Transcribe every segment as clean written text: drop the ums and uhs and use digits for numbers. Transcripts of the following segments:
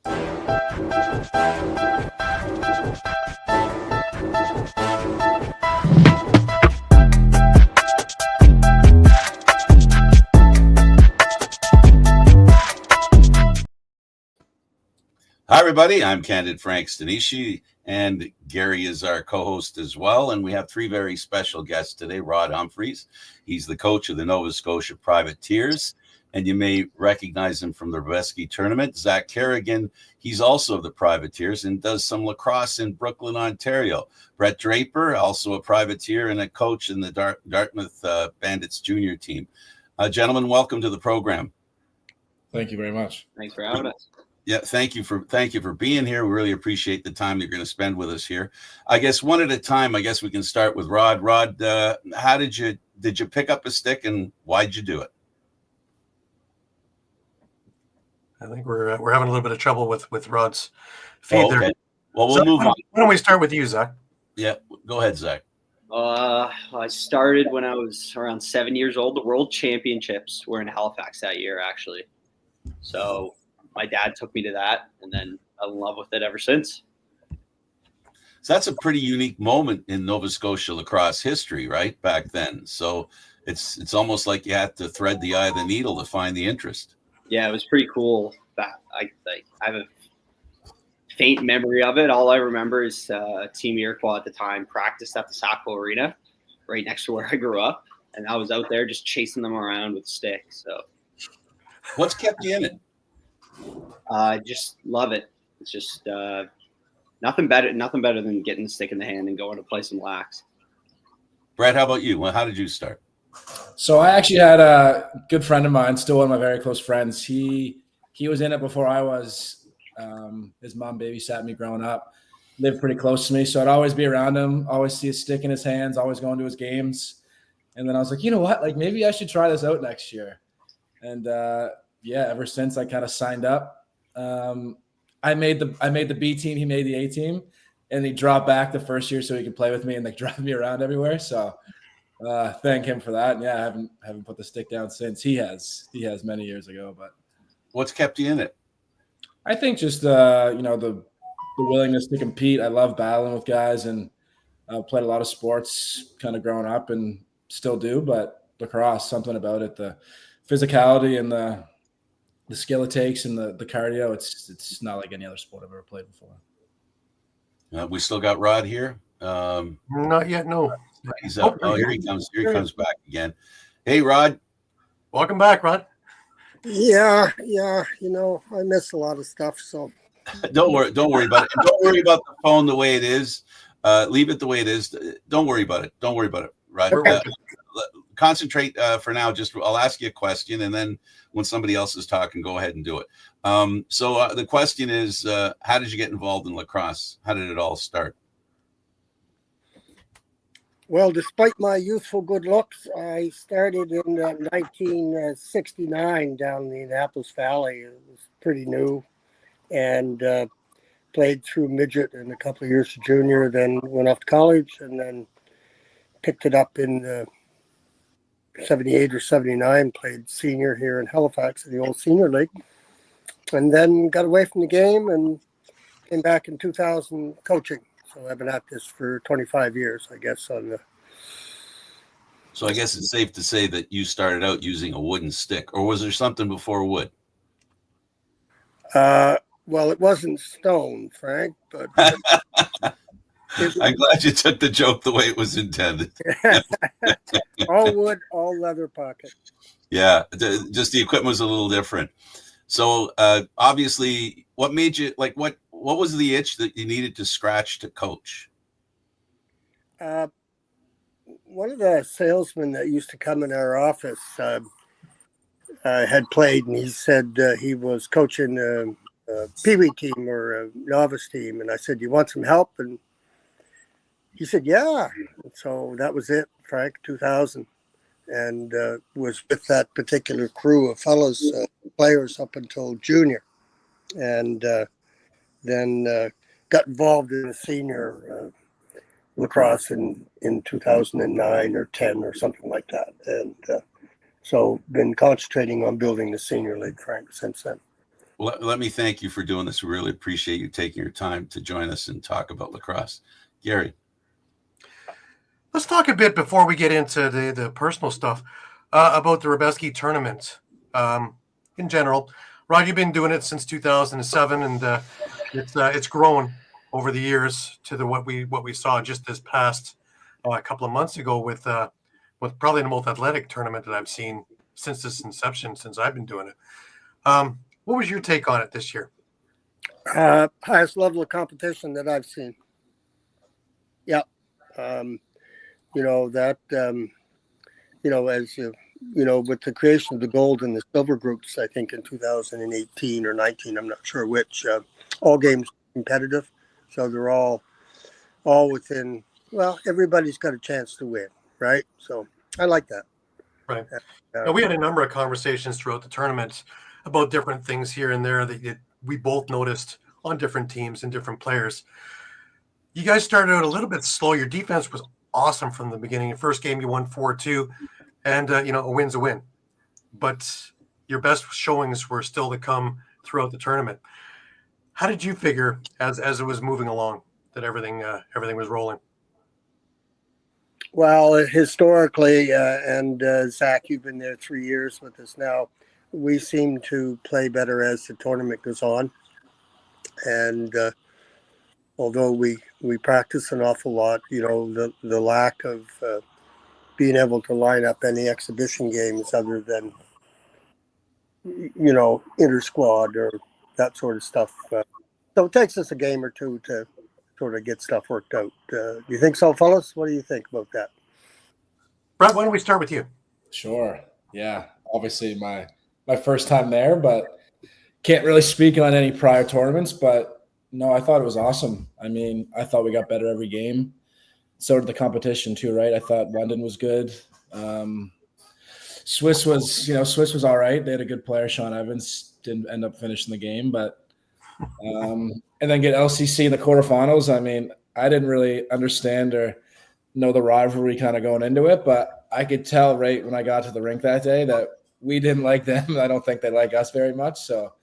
Hi, everybody. I'm Candid Frank Stanisci, and Gary is our co-host as well. And we have three very special guests today. Rod Humphreys, he's the coach of the Nova Scotia Privateers, and you may recognize him from the Reveski tournament. Zac Carrigan, he's also of the Privateers and does some lacrosse in Brooklyn, Ontario. Brett Draper, also a Privateer and a coach in the Dartmouth Bandits junior team. Gentlemen, welcome to the program. Thank you very much. Thanks for having us. Yeah, thank you for being here. We really appreciate the time that you're going to spend with us here. I guess one at a time. I guess we can start with Rod. Rod, how did you pick up a stick and why'd you do it? I think we're having a little bit of trouble with Rod's feed okay. there. Well, we'll move on. Why don't we start with you, Zac? Yeah, go ahead, Zac. I started when I was around 7 years old. The World Championships were in Halifax that year, actually. So my dad took me to that, and then I'm in love with it ever since. So that's a pretty unique moment in Nova Scotia lacrosse history, right? Back then. So it's almost like you had to thread the eye of the needle to find the interest. Yeah, it was pretty cool. I have a faint memory of it. All I remember is Team Iroquois at the time practiced at the Saco Arena right next to where I grew up, and I was out there just chasing them around with sticks. So what's kept you in it? I just love it. It's just nothing better than getting the stick in the hand and going to play some lax. Brett, how about you? Well, how did you start? So I actually had a good friend of mine, still one of my very close friends. He was in it before I was. His mom babysat me growing up, lived pretty close to me, so I'd always be around him, always see a stick in his hands, always going to his games. And then I was like, you know what? Like maybe I should try this out next year. And yeah, ever since I kind of signed up. I made the B team, he made the A team, and he dropped back the first year so he could play with me and like drive me around everywhere. So thank him for that. And yeah, I haven't put the stick down since. He has many years ago. But what's kept you in it? I think just the willingness to compete. I love battling with guys, and played a lot of sports kind of growing up and still do, but lacrosse, something about it, the physicality and the skill it takes and the cardio, it's not like any other sport I've ever played before. We still got Rod here. Not yet, no. He's up. Oh, here he comes. Here he comes back again. Hey, Rod. Welcome back, Rod. Yeah. I miss a lot of stuff. So don't worry about it. And don't worry about the phone the way it is. Leave it the way it is. Don't worry about it. Rod. Concentrate for now. I'll ask you a question, and then when somebody else is talking, go ahead and do it. So the question is, how did you get involved in lacrosse? How did it all start? Well, despite my youthful good looks, I started in 1969 down in the Annapolis Valley. It was pretty new, and played through midget and a couple of years to junior, then went off to college, and then picked it up in 78 or 79, played senior here in Halifax at the old senior league, and then got away from the game and came back in 2000 coaching. So I've been at this for 25 years, I guess. So I guess it's safe to say that you started out using a wooden stick, or was there something before wood? Well, it wasn't stone, Frank, but I'm glad you took the joke the way it was intended. All wood, all leather pocket. Yeah, just the equipment was a little different. So obviously, what made you like? What was the itch that you needed to scratch to coach? One of the salesmen that used to come in our office had played, and he said he was coaching a peewee team or a novice team, and I said, "You want some help?" And he said, "Yeah." And so that was it, Frank, 2000, and was with that particular crew of fellows, players up until junior, and then got involved in a senior lacrosse in 2009 or 10 or something like that, and so been concentrating on building the senior league, Frank, since then. let me thank you for doing this. We really appreciate you taking your time to join us and talk about lacrosse. Gary. Let's talk a bit before we get into the personal stuff about the Rebesky tournament in general. Rod, you've been doing it since 2007, and it's grown over the years to what we saw just this past a couple of months ago with probably the most athletic tournament that I've seen since its inception, since I've been doing it. What was your take on it this year? Highest level of competition that I've seen. Yeah. That, as with the creation of the gold and the silver groups, I think in 2018 or 19, I'm not sure which, all games competitive. So they're all within, well, everybody's got a chance to win, right? So I like that. Right. Now, we had a number of conversations throughout the tournament about different things here and there that we both noticed on different teams and different players. You guys started out a little bit slow. Your defense was awesome from the beginning. Your first game, you won 4-2, and a win's a win. But your best showings were still to come throughout the tournament. How did you figure as it was moving along that everything was rolling? Well, historically, and Zach, you've been there 3 years with us now. We seem to play better as the tournament goes on, and although we practice an awful lot, the lack of being able to line up any exhibition games other than inter-squad or that sort of stuff. So it takes us a game or two to sort of get stuff worked out. Do you think so, fellas? What do you think about that? Brett, why don't we start with you? Sure. Yeah. Obviously my first time there, but can't really speak on any prior tournaments, but no, I thought it was awesome. I mean, I thought we got better every game. So did the competition too, right? I thought London was good. Swiss was all right. They had a good player. Sean Evans didn't end up finishing the game, but and then get LCC in the quarterfinals. I mean, I didn't really understand or know the rivalry kind of going into it, but I could tell right when I got to the rink that day that we didn't like them. I don't think they like us very much. So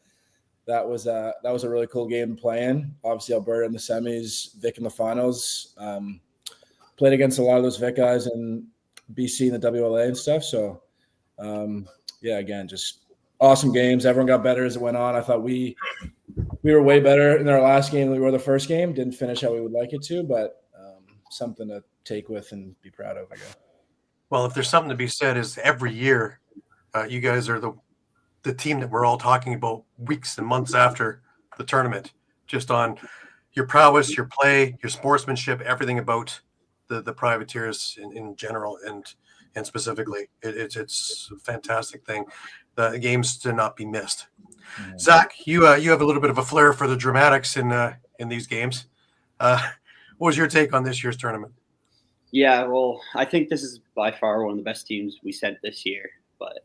that was a really cool game playing. Obviously, Alberta in the semis, Vic in the finals. Played against a lot of those Vic guys in BC and the WLA and stuff. So, again, just awesome games. Everyone got better as it went on. I thought we were way better in our last game than we were the first game. Didn't finish how we would like it to, but something to take with and be proud of, I guess. Well, if there's something to be said is every year you guys are the team that we're all talking about weeks and months after the tournament, just on your prowess, your play, your sportsmanship, everything about the Privateers in general and specifically. It's a fantastic thing. The games to not be missed. Mm-hmm. Zach, you have a little bit of a flair for the dramatics in these games. What was your take on this year's tournament? Yeah, well, I think this is by far one of the best teams we sent this year. But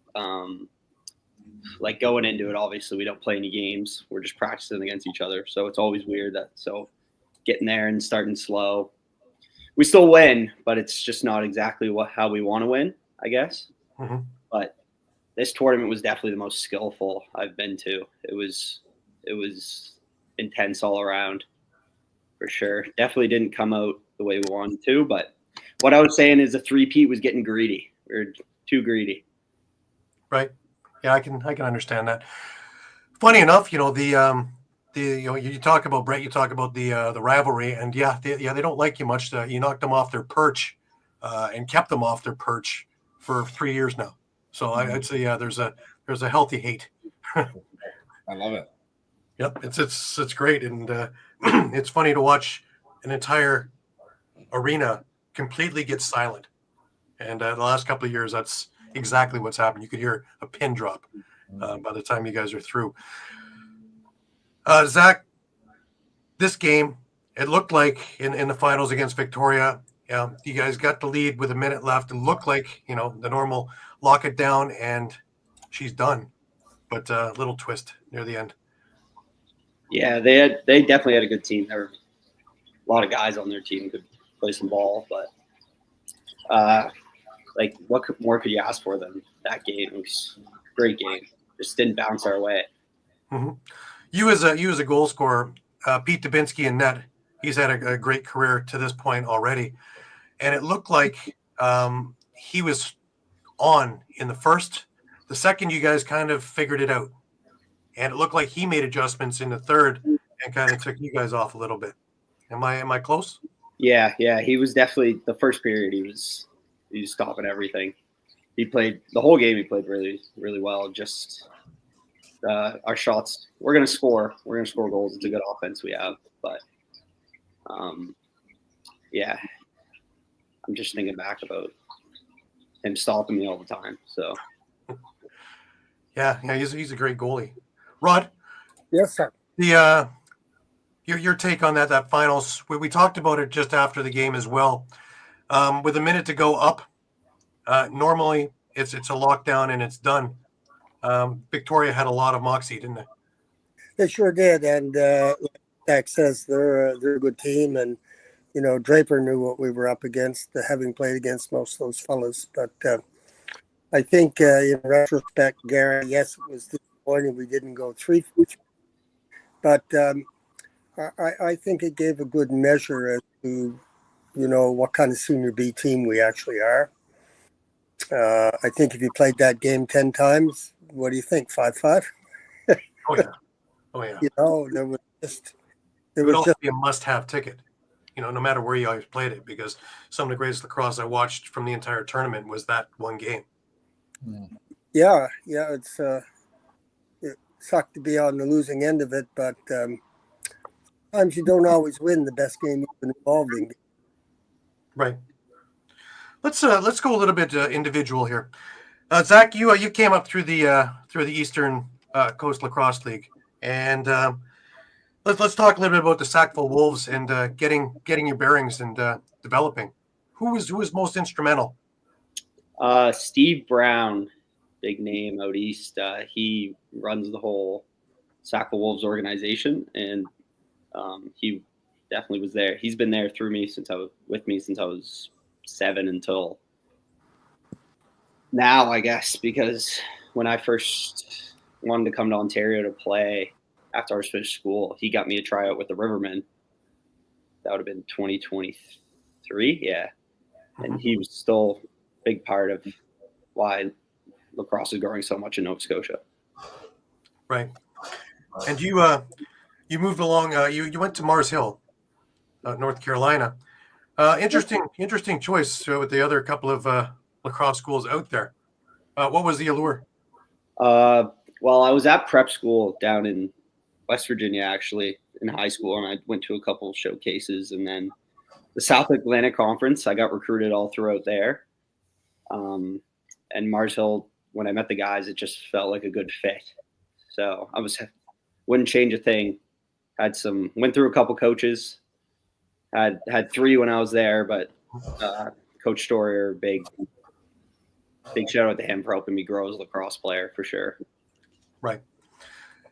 going into it, obviously we don't play any games. We're just practicing against each other. So it's always weird so getting there and starting slow. We still win, but it's just not exactly how we want to win, I guess. Mm-hmm. But this tournament was definitely the most skillful I've been to. It was intense all around, for sure. Definitely didn't come out the way we wanted to, but what I was saying is the three-peat was getting greedy. We were too greedy. Right. Yeah, I can understand that. Funny enough, you talk about Brett, you talk about the rivalry, and they don't like you much. You knocked them off their perch, and kept them off their perch for 3 years now. So I'd say there's a healthy hate. I love it. Yep, it's great, and it's funny to watch an entire arena completely get silent. And the last couple of years, that's exactly what's happened. You could hear a pin drop by the time you guys are through. Zach, this game, it looked like in the finals against Victoria, you guys got the lead with a minute left and looked like, the normal lock it down and she's done. But a little twist near the end. Yeah, they definitely had a good team. There were a lot of guys on their team who could play some ball, but what more could you ask for than that game? It was a great game. Just didn't bounce our way. Mm-hmm. You as a goal scorer, Pete Dubinsky in net, he's had a great career to this point already. And it looked like he was on in the first. The second, you guys kind of figured it out. And it looked like he made adjustments in the third and kind of took you guys off a little bit. Am I close? Yeah. He was definitely the first period. He was stopping everything. He played the whole game. He played really, really well. Just our shots. We're gonna score. We're gonna score goals. It's a good offense we have. But yeah, I'm just thinking back about him stopping me all the time. So yeah, he's a great goalie. Rod? Yes, sir. The your take on that finals. We talked about it just after the game as well. With a minute to go up, normally it's a lockdown and it's done. Victoria had a lot of moxie, didn't they? They sure did, and like Zach says, they're a good team, and Draper knew what we were up against, having played against most of those fellas. But I think in retrospect, Gary, yes, it was disappointing we didn't go 3-3, but I think it gave a good measure as to what kind of senior B team we actually are. I think if you played that game 10 times, what do you think? 5-5? Oh yeah. There was just be a must-have ticket. No matter where you always played it, because some of the greatest lacrosse I watched from the entire tournament was that one game. Yeah. It sucked to be on the losing end of it, but sometimes you don't always win the best game you've been involved in. Right. Let's go a little bit individual here. Zach, you came up through the Eastern Coast Lacrosse League, and let's talk a little bit about the Sackville Wolves and getting your bearings and developing. Who was most instrumental? Steve Brown, big name out east. He runs the whole Sackville Wolves organization, and he definitely was there. He's been there with me since I was 7 until now, I guess, because when I first wanted to come to Ontario to play after I was finished school, he got me a tryout with the Rivermen. That would have been 2023, yeah. And he was still a big part of why lacrosse is growing so much in Nova Scotia. Right. And you moved along. You went to Mars Hill, North Carolina. Interesting choice with the other couple of lacrosse schools out there. What was the allure? Well, I was at prep school down in West Virginia, actually, in high school, and I went to a couple of showcases, and then the South Atlantic Conference, I got recruited all throughout there. And Mars Hill, when I met the guys, it just felt like a good fit. So wouldn't change a thing. Went through a couple coaches. Had 3 when I was there, but Coach Storier, big shout out to him for helping me grow as a lacrosse player for sure. Right.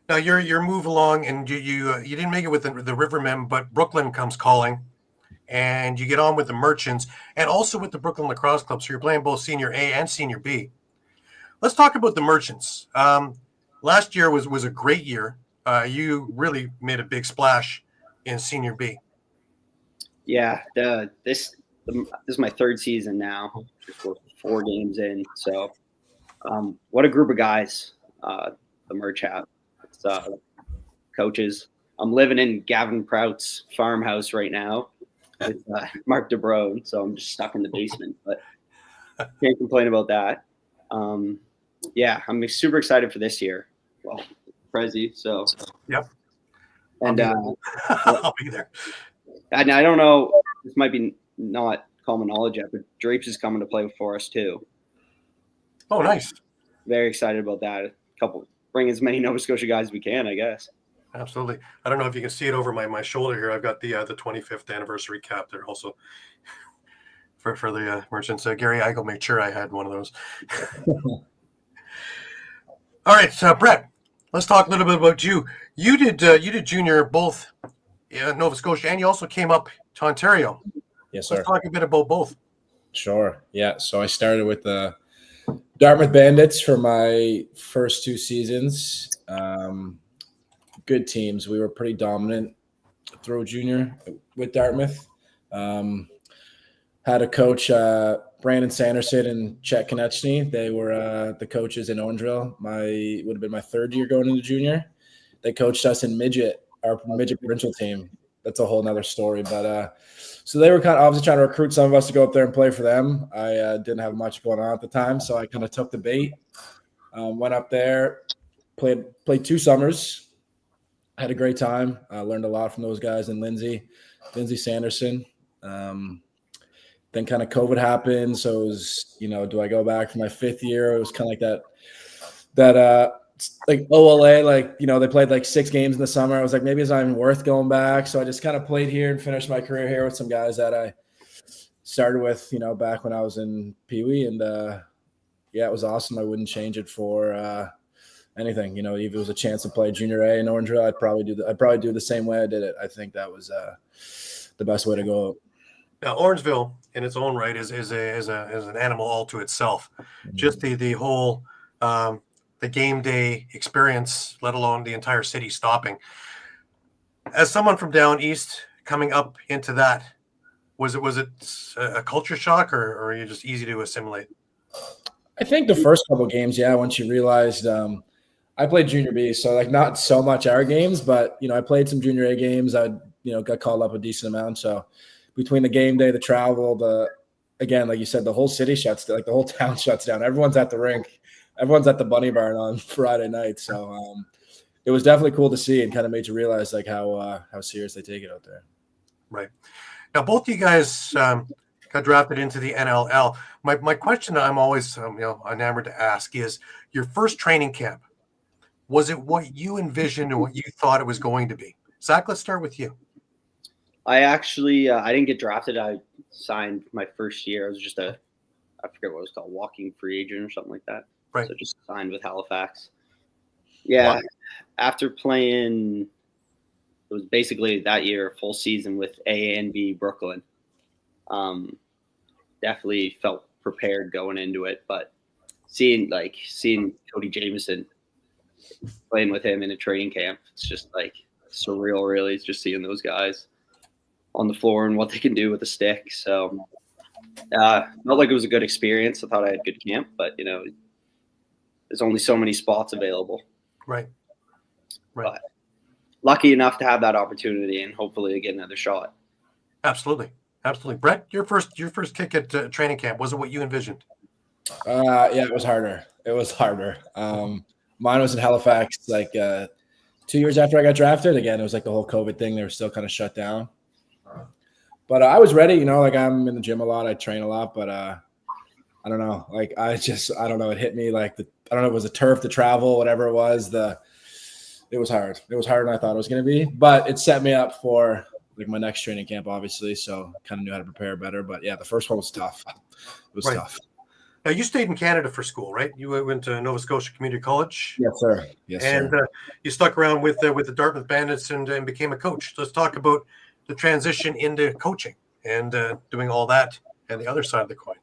Now your move along, and you didn't make it with the Rivermen, but Brooklyn comes calling, and you get on with the Merchants and also with the Brooklyn Lacrosse Club. So you're playing both Senior A and Senior B. Let's talk about the Merchants. Last year was a great year. You really made a big splash in Senior B. Yeah, this is my 3rd season now. We're 4 games in, so what a group of guys the Merch have. It's coaches. I'm living in Gavin Prout's farmhouse right now with Mark DeBrone, so I'm just stuck in the basement, but can't complain about that. Yeah, I'm super excited for this year. Well, Prezi, so yep. And I'll be there. And I don't know, this might be not common knowledge yet, but Drapes is coming to play for us too. Oh, nice. Very excited about that. Bring as many Nova Scotia guys as we can, I guess. Absolutely. I don't know if you can see it over my shoulder here. I've got the 25th anniversary cap there also for the Merchants. Gary Eichel made sure I had one of those. All right, Brett, let's talk a little bit about you. You did junior both in Nova Scotia, and you also came up to Ontario. Yes, sir. Let's talk a bit about both. Sure. Yeah. So I started with the Dartmouth Bandits for my first 2 seasons. good teams. We were pretty dominant through junior with Dartmouth. Had a coach, Brandon Sanderson and Chet Konechny. They were the coaches in Orangeville. Would have been my third year going into junior. They coached us in our midget provincial team. That's a whole nother story. But so they were kind of obviously trying to recruit some of us to go up there and play for them. I didn't have much going on at the time, so I kind of took the bait. Went up there, played 2 summers. Had a great time. Learned a lot from those guys and Lindsay Sanderson. Then kind of COVID happened. So it was, do I go back for my 5th year? It was kind of like that like OLA, like, they played like 6 games in the summer. I was like, maybe it's not even worth going back. So I just kind of played here and finished my career here with some guys that I started with, back when I was in Pee Wee. And it was awesome. I wouldn't change it for anything. If it was a chance to play junior A in Orangeville, I'd probably do the same way I did it. I think that was the best way to go. Now, Orangeville, in its own right, is an animal all to itself. Mm-hmm. Just the whole the game day experience, let alone the entire city stopping. As someone from down east coming up into that, was it a culture shock, or are you just easy to assimilate? I think the first couple of games, once you realized I played junior B, so like not so much our games, but I played some junior A games. I got called up a decent amount. So between the game day, the travel, again, like you said, the whole city shuts down, like the whole town shuts down. Everyone's at the rink. Everyone's at the Bunny Barn on Friday night. So it was definitely cool to see and kind of made you realize like how serious they take it out there. Right. Now, both you guys got drafted into the NLL. My question that I'm always enamored to ask is your first training camp. Was it what you envisioned or what you thought it was going to be? Zac, let's start with you. I actually I didn't get drafted. I signed my first year. I was just I forget what it was called, walking free agent or something like that. Right. So just signed with Halifax. Yeah. Wow. After playing, it was basically that year, full season with A and B Brooklyn. Definitely felt prepared going into it, but seeing Cody Jamieson, playing with him in a training camp, it's just like surreal, really. It's just seeing those guys on the floor and what they can do with a stick. So felt like it was a good experience. I thought I had good camp, but there's only so many spots available. Right. But lucky enough to have that opportunity and hopefully get another shot. Absolutely. Brett, your first kick at training camp, was it what you envisioned? It was harder. Mine was in Halifax, like 2 years after I got drafted. Again, it was like the whole COVID thing. They were still kind of shut down. But I was ready, like I'm in the gym a lot. I train a lot, but I don't know. Like I don't know. It hit me like I don't know. It was the turf, the travel, whatever it was. It was hard. It was harder than I thought it was going to be, but it set me up for like my next training camp, obviously. So kind of knew how to prepare better, but the first one was tough. It was tough. Now you stayed in Canada for school, right? You went to Nova Scotia Community College. Yes, sir. And you stuck around with the Dartmouth Bandits and became a coach. Let's talk about the transition into coaching and doing all that and the other side of the coin.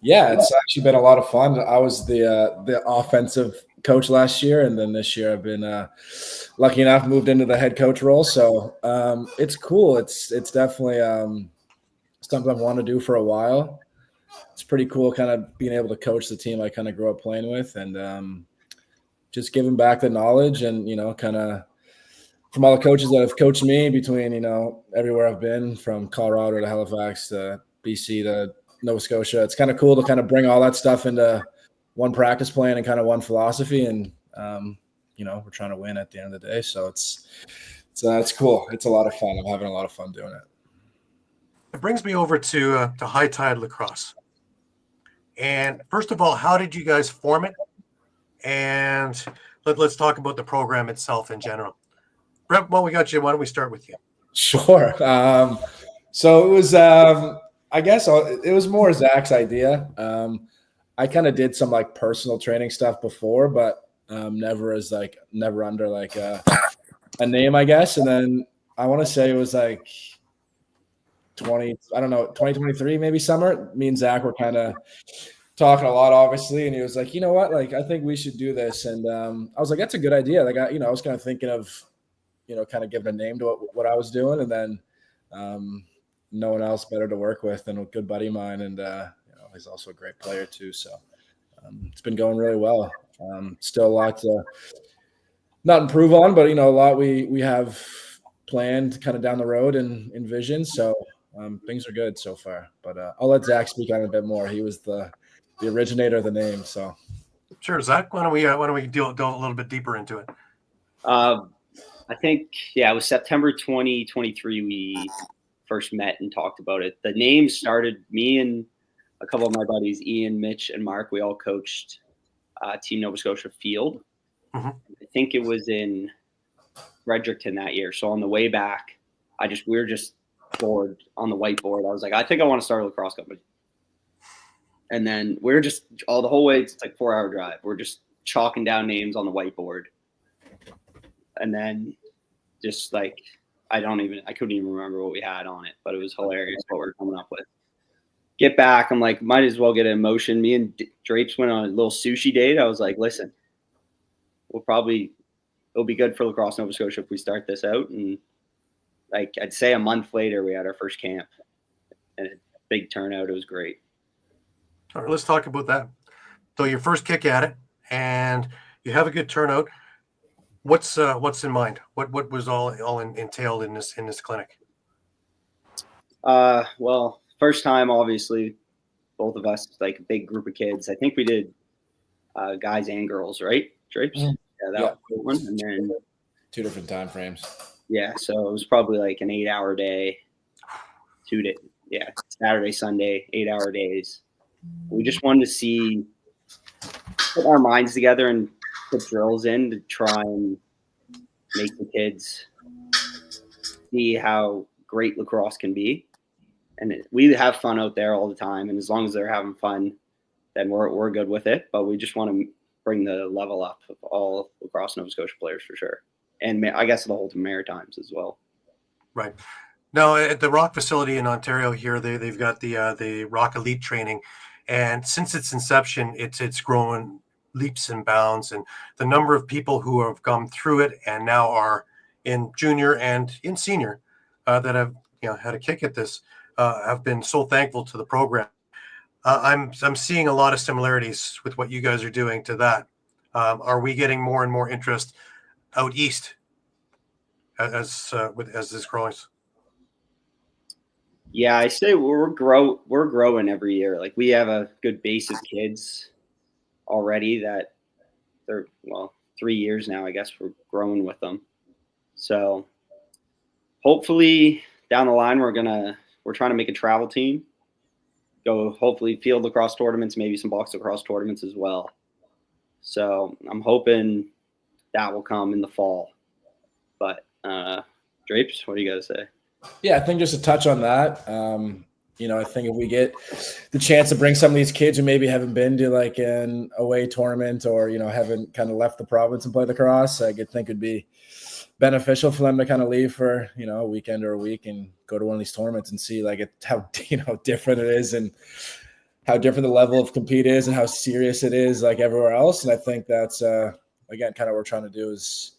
Yeah, it's actually been a lot of fun. I was the offensive coach last year, and then this year I've been lucky enough moved into the head coach role. So it's cool. It's definitely something I've wanted to do for a while. It's pretty cool kind of being able to coach the team I kind of grew up playing with and just giving back the knowledge and, kind of from all the coaches that have coached me between, everywhere I've been from Colorado to Halifax to BC to Nova Scotia. It's kind of cool to kind of bring all that stuff into one practice plan and kind of one philosophy. And, we're trying to win at the end of the day. So it's cool. It's a lot of fun. I'm having a lot of fun doing it. It brings me over to High Tide Lacrosse. And first of all, how did you guys form it? And let's talk about the program itself in general. Brett, while we got you, why don't we start with you? Sure. So it was, I guess it was more Zac's idea. I kind of did some like personal training stuff before, but never under like a name, I guess. And then I want to say it was like 2023, maybe summer. Me and Zac were kind of talking a lot, obviously. And he was like, you know what? Like, I think we should do this. And I was like, that's a good idea. Like, I was kind of thinking of kind of giving a name to what I was doing. And then no one else better to work with than a good buddy of mine. And, he's also a great player too. So it's been going really well. Still a lot to not improve on, but, a lot we have planned kind of down the road and envision. So things are good so far, but I'll let Zac speak on it a bit more. He was the originator of the name. So sure. Zac, why don't we delve a little bit deeper into it? I think, it was September 2023 we first met and talked about it. The name started, me and a couple of my buddies, Ian, Mitch, and Mark, we all coached Team Nova Scotia Field. Mm-hmm. I think it was in Fredericton that year. So on the way back, we were just bored on the whiteboard. I was like, I think I want to start a lacrosse company. And then we're just the whole way, it's like a 4-hour drive. We're just chalking down names on the whiteboard. And then just like, I couldn't even remember what we had on it, but it was hilarious what we were coming up with. Get back, I'm like, might as well get in motion. Me and Drapes went on a little sushi date. I was like, listen, it'll be good for Lacrosse Nova Scotia if we start this out. And like, I'd say a month later, we had our first camp and a big turnout. It was great. All right, let's talk about that. So your first kick at it, and you have a good turnout. What's in mind? What was all entailed in this clinic? Well, first time, obviously, both of us, like a big group of kids. I think we did guys and girls, right? Drapes? Mm-hmm. Yeah, that was a good one. And then 2 different time frames. Yeah, so it was probably like an 8-hour day, 2 days. Yeah, Saturday, Sunday, 8-hour days. We just wanted to put our minds together and put drills in to try and make the kids see how great lacrosse can be. And we have fun out there all the time. And as long as they're having fun, then we're good with it. But we just want to bring the level up of all Lacrosse Nova Scotia players for sure. And I guess the whole Maritimes as well. Right. Now at the Rock facility in Ontario here, they've got the Rock Elite training. And since its inception, it's grown leaps and bounds. And the number of people who have come through it and now are in junior and in senior that have had a kick at this have been so thankful to the program. I'm seeing a lot of similarities with what you guys are doing to that. Are we getting more and more interest out east as this grows? Yeah, I say we're growing every year. Like we have a good base of kids already that they're 3 years now. I guess we're growing with them. So hopefully down the line we're trying to make a travel team. Go hopefully field lacrosse tournaments, maybe some box lacrosse tournaments as well. So I'm hoping that will come in the fall. But Drapes, what do you guys say? Yeah, I think just to touch on that, I think if we get the chance to bring some of these kids who maybe haven't been to like an away tournament or, haven't kind of left the province and played lacrosse, I could think it'd be beneficial for them to kind of leave for, a weekend or a week and go to one of these tournaments and see like how different it is and how different the level of compete is and how serious it is like everywhere else. And I think that's, again, kind of what we're trying to do is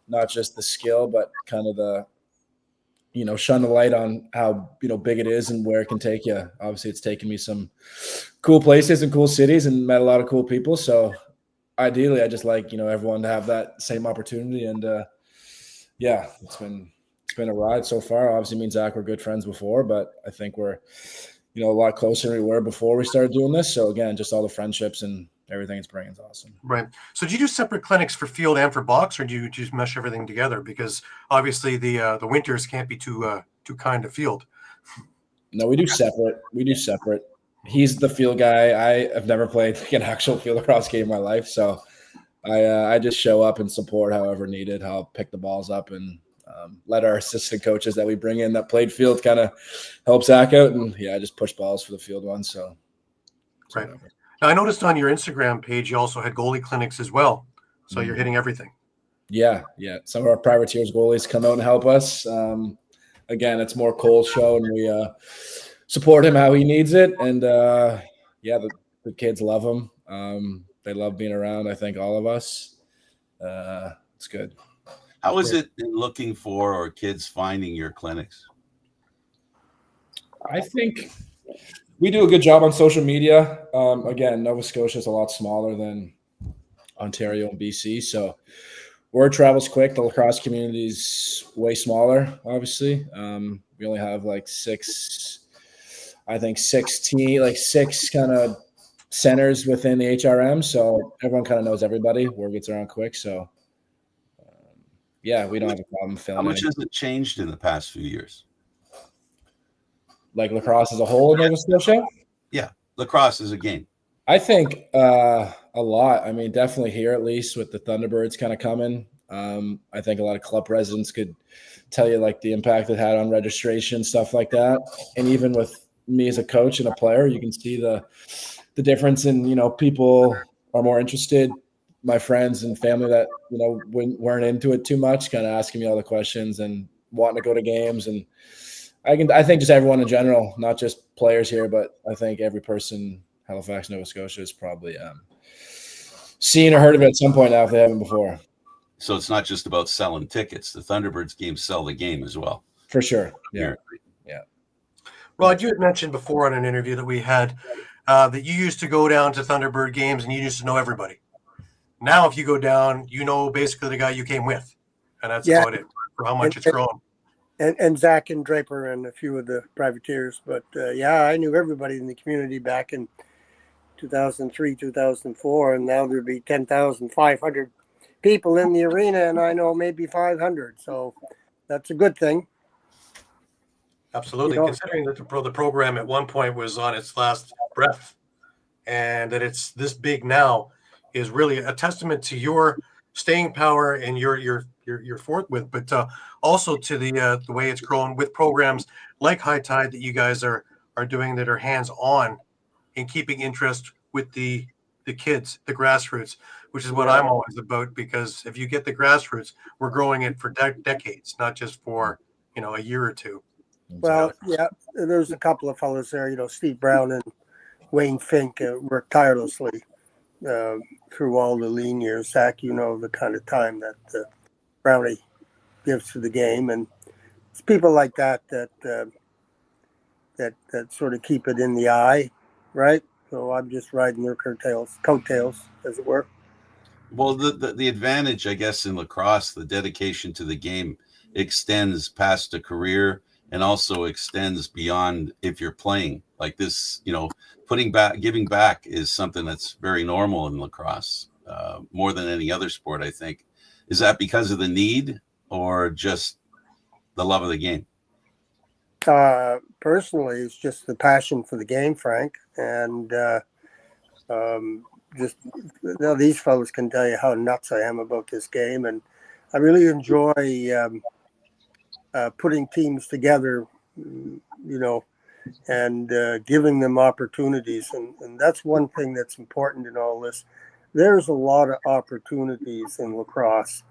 not just the skill, but kind of the, shine the light on how, big it is and where it can take you. Obviously, it's taken me some cool places and cool cities and met a lot of cool people. So ideally, I just like, everyone to have that same opportunity. And yeah, it's been a ride so far. Obviously, me and Zac were good friends before, but I think we're, a lot closer than we were before we started doing this. So again, just all the friendships and everything it's bringing is awesome. Right. So do you do separate clinics for field and for box, or do you just mesh everything together? Because obviously the winters can't be too kind to field. No, we do separate. He's the field guy. I have never played an actual field lacrosse game in my life, so I just show up and support however needed. I'll pick the balls up and let our assistant coaches that we bring in that played field kind of help Zac out, and I just push balls for the field ones. So right. Now, I noticed on your Instagram page you also had goalie clinics as well, so you're hitting everything. Yeah. Some of our privateers goalies come out and help us. Again, it's more Cole's show, and we support him how he needs it. And the kids love him. They love being around. I think all of us. It's good. How is it in looking for or kids finding your clinics? I think we do a good job on social media. Again, Nova Scotia is a lot smaller than Ontario and BC, so word travels quick. The lacrosse community is way smaller, obviously. We only have like six kind of centers within the HRM, so everyone kind of knows everybody. Word gets around quick, so yeah, we don't have a problem filling. How much has it changed in the past few years? Like lacrosse as a whole in Nova Scotia? Yeah, lacrosse is a game. I think a lot. I mean, definitely here, at least with the Thunderbirds kind of coming. I think a lot of club presidents could tell you like the impact it had on registration, stuff like that. And even with me as a coach and a player, you can see the difference in, people are more interested. My friends and family that, weren't into it too much, kind of asking me all the questions and wanting to go to games. And I think just everyone in general, not just players here, but I think every person Halifax, Nova Scotia is probably seen or heard of it at some point now if they haven't before. So it's not just about selling tickets. The Thunderbirds games sell the game as well. For sure. Yeah. Rod, you had mentioned before on an interview that we had that you used to go down to Thunderbird games and you used to know everybody. Now, if you go down, basically the guy you came with, and that's about it for how much it's grown. And Zac and Draper and a few of the Privateers. But I knew everybody in the community back in 2003, 2004, and now there'd be 10,500 people in the arena, and I know maybe 500. So that's a good thing. Absolutely. Considering that the program at one point was on its last breath and that it's this big now is really a testament to your staying power and your forthwith, but also to the way it's grown with programs like High Tide that you guys are doing that are hands-on in keeping interest with the kids, the grassroots, which is what I'm always about, because if you get the grassroots, we're growing it for decades, not just for, a year or two. Well, there's a couple of fellows there, Steve Brown and Wayne Fink worked tirelessly through all the lean years. Zac, the kind of time that Brownie gives to the game, and it's people like that sort of keep it in the eye, right? So I'm just riding their coattails, as it were. Well, the advantage, I guess, in lacrosse, the dedication to the game extends past a career and also extends beyond if you're playing. Like this, giving back is something that's very normal in lacrosse, more than any other sport, I think. Is that because of the need or just the love of the game? Personally, it's just the passion for the game, Frank. And these fellows can tell you how nuts I am about this game. And I really enjoy putting teams together, and giving them opportunities. And that's one thing that's important in all this. There's a lot of opportunities in lacrosse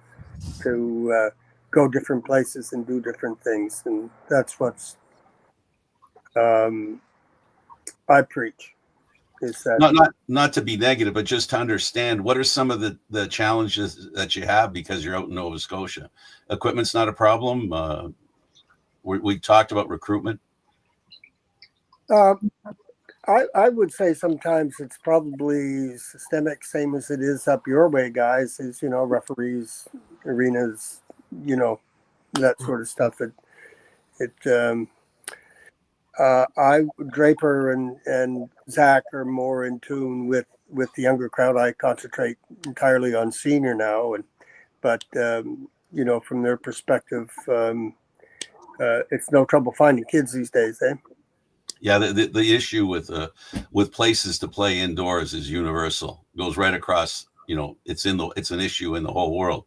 to go different places and do different things. And that's what's I preach. Is that not to be negative, but just to understand, what are some of the challenges that you have because you're out in Nova Scotia? Equipment's not a problem. We talked about recruitment. I would say sometimes it's probably systemic, same as it is up your way, guys. Is referees, arenas, that sort of stuff. Draper and Zac are more in tune with the younger crowd. I concentrate entirely on senior now, but from their perspective, it's no trouble finding kids these days, eh? Yeah, the issue with places to play indoors is universal. It goes right across. It's an issue in the whole world,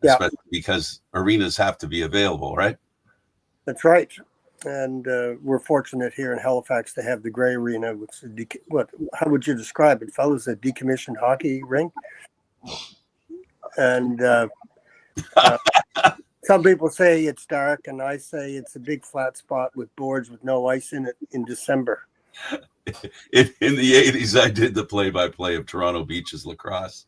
especially because arenas have to be available, right? That's right. And we're fortunate here in Halifax to have the Grey Arena, which is how would you describe it, fellas? A decommissioned hockey rink. And some people say it's dark, and I say it's a big flat spot with boards with no ice in it in December. In the 80s, I did the play-by-play of Toronto Beaches lacrosse,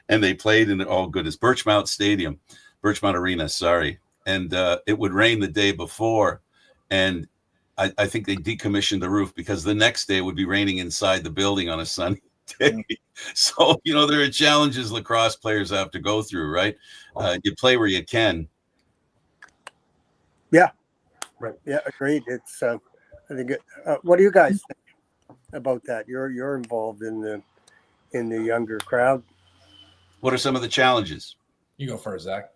and they played in Birchmount Stadium. Birchmount Arena, sorry. And it would rain the day before. And I think they decommissioned the roof because the next day it would be raining inside the building on a sunny day. So, there are challenges lacrosse players have to go through, right? You play where you can. Yeah. Right. Yeah, agreed. It's I think what do you guys think about that? You're involved in the younger crowd. What are some of the challenges? You go first, Zach.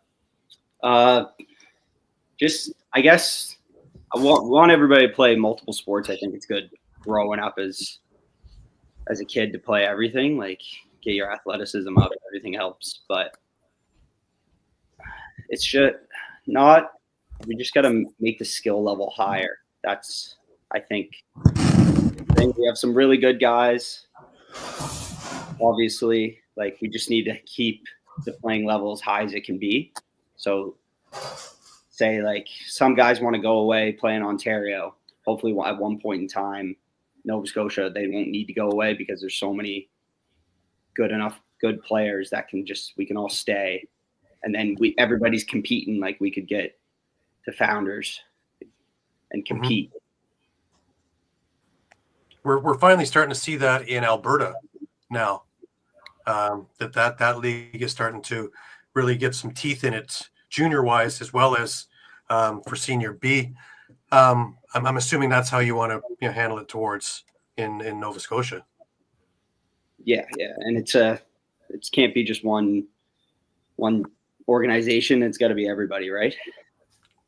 Just, I guess, I want everybody to play multiple sports. I think it's good growing up as a kid to play everything, like get your athleticism up, everything helps. But it's just not, we just got to make the skill level higher. That's, I think we have some really good guys. Obviously, like we just need to keep the playing level as high as it can be. So say like some guys want to go away, play in Ontario. Hopefully at one point in time, Nova Scotia, they won't need to go away because there's so many good players that we can all stay. And then everybody's competing, like we could get to Founders and compete. We're finally starting to see that in Alberta now. That league is starting to really get some teeth in it, junior wise as well as for senior B. I'm assuming that's how you want to handle it towards in Nova Scotia. Yeah, and it can't be just one organization. It's got to be everybody, right?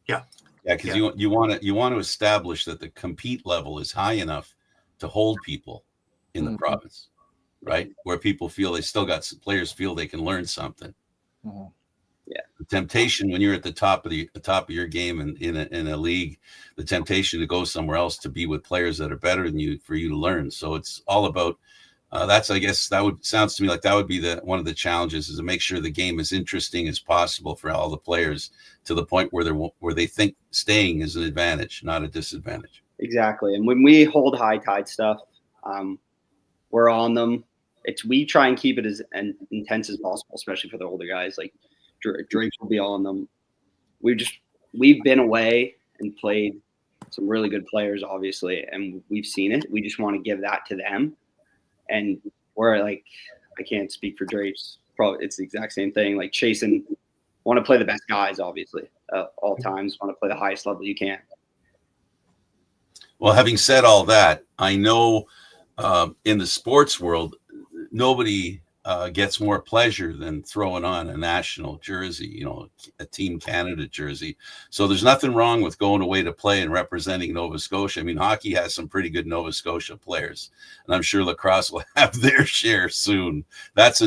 Yeah, because you want to establish that the compete level is high enough to hold people in the province, right? Where people feel players feel they can learn something. Mm-hmm. Yeah. The temptation when you're at the top of your game and in a league, the temptation to go somewhere else to be with players that are better than you for you to learn. So it's all about I guess sounds to me like that would be one of the challenges is to make sure the game is interesting as possible for all the players to the point where they think staying is an advantage, not a disadvantage. Exactly. And when we hold High Tide stuff, we're on them. We try and keep it as intense as possible, especially for the older guys. Like Draper will be on them. We've been away and played some really good players, obviously, and we've seen it. We just want to give that to them. And we're like, I can't speak for Drape's. Probably it's the exact same thing. Like chasing, want to play the best guys, obviously, all times. Want to play the highest level you can. Well, having said all that, I know in the sports world, nobody gets more pleasure than throwing on a national jersey, a Team Canada jersey. So there's nothing wrong with going away to play and representing Nova Scotia. I mean, hockey has some pretty good Nova Scotia players, and I'm sure lacrosse will have their share soon. That's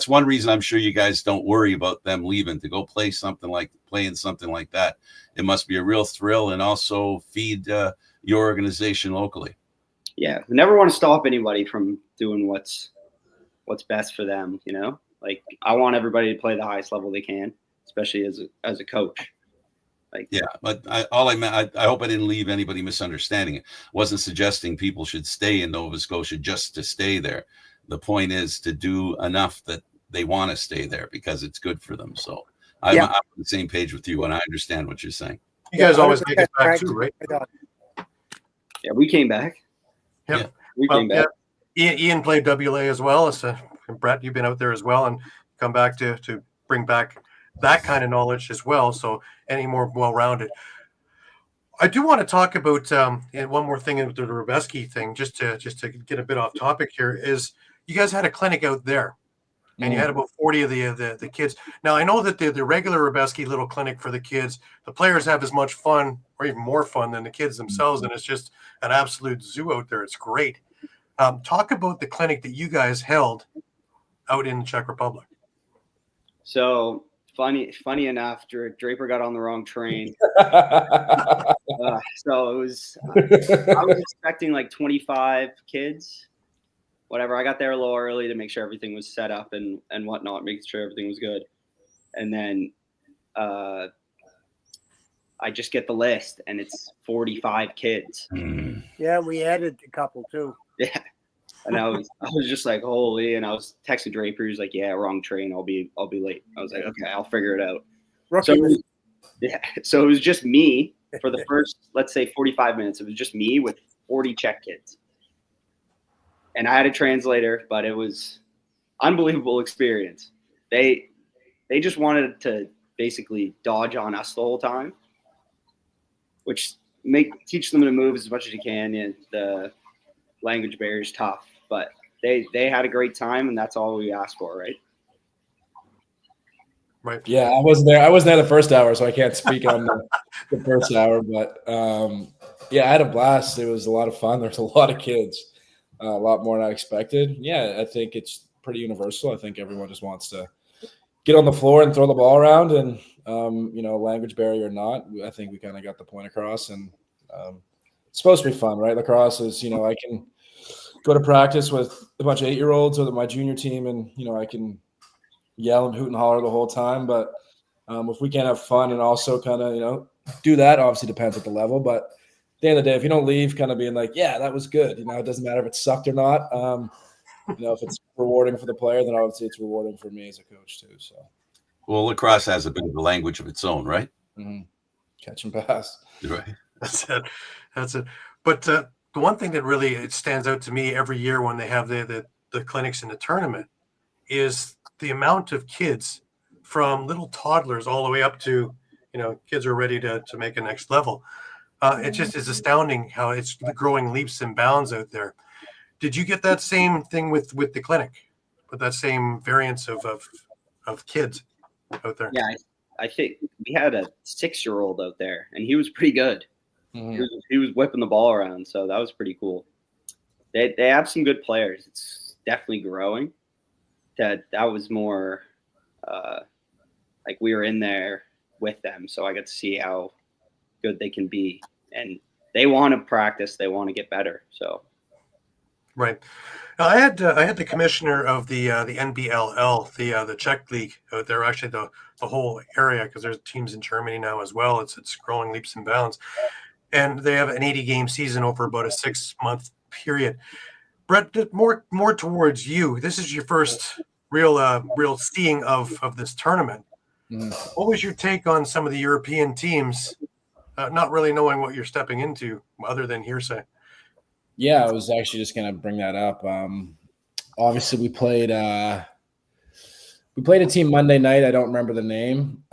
one reason I'm sure you guys don't worry about them leaving to go play something like that. It must be a real thrill and also feed your organization locally. Yeah, we never want to stop anybody from doing what's best for them, Like I want everybody to play the highest level they can, especially as a coach. Like yeah, but I hope I didn't leave anybody misunderstanding it. I wasn't suggesting people should stay in Nova Scotia just to stay there. The point is to do enough that they want to stay there because it's good for them. So I'm on the same page with you, and I understand what you're saying. You guys always make it back too, right? Yeah, we came back. Yep. Yeah, we came back. Ian played WA as well. Brett, you've been out there as well and come back to bring back that kind of knowledge as well. So any more well-rounded. I do want to talk about and one more thing with the Rubeski thing, just to get a bit off topic here, is you guys had a clinic out there and you had about 40 of the kids. Now I know that the regular Rubeski little clinic for the kids, the players have as much fun or even more fun than the kids themselves, and it's just an absolute zoo out there. It's great. Talk about the clinic that you guys held out in the Czech Republic. So funny enough, Draper got on the wrong train. So it was, I was expecting like 25 kids, whatever. I got there a little early to make sure everything was set up and whatnot, making sure everything was good. And then I just get the list and it's 45 kids. Yeah, we added a couple too. Yeah. And I was just like, holy, and I was texting Draper. He's like, yeah, wrong train. I'll be late. I was like, okay, I'll figure it out. So, so it was just me for the first, let's say 45 minutes. It was just me with 40 Czech kids. And I had a translator, but it was unbelievable experience. They just wanted to basically dodge on us the whole time, which teach them to move as much as you can. And the language barrier is tough, but they had a great time, and that's all we asked for, right? Right. Yeah, I wasn't there. I wasn't there the first hour, so I can't speak on the first hour. But yeah, I had a blast. It was a lot of fun. There's a lot of kids, a lot more than I expected. Yeah, I think it's pretty universal. I think everyone just wants to get on the floor and throw the ball around, and language barrier or not, I think we kind of got the point across. And it's supposed to be fun, right? Lacrosse is, I can go to practice with a bunch of 8-year-olds or my junior team, and I can yell and hoot and holler the whole time. But if we can't have fun and also kind of, do that, obviously depends at the level. But at the end of the day, if you don't leave kind of being like, yeah, that was good, it doesn't matter if it sucked or not. If it's rewarding for the player, then obviously it's rewarding for me as a coach too. So, well, lacrosse has a bit of a language of its own, right? Mm-hmm. Catch and pass. Right. That's it. But the one thing that really it stands out to me every year when they have the clinics in the tournament is the amount of kids from little toddlers all the way up to, kids are ready to make a next level. It just is astounding how it's growing leaps and bounds out there. Did you get that same thing with the clinic, with that same variance of kids out there? Yeah, I think we had a 6-year-old out there, and he was pretty good. Mm-hmm. He was whipping the ball around, so that was pretty cool. They have some good players. It's definitely growing. That was more like we were in there with them, so I got to see how good they can be, and they want to practice. They want to get better. So, right. Now, I had the commissioner of the NBLL, the Czech league out there, actually the whole area, because there's teams in Germany now as well. It's growing leaps and bounds, and they have an 80-game season over about a 6-month period. Brett, more towards you. This is your first real seeing of this tournament. Mm-hmm. What was your take on some of the European teams, not really knowing what you're stepping into other than hearsay? Yeah, I was actually just going to bring that up. Obviously, we played a team Monday night. I don't remember the name.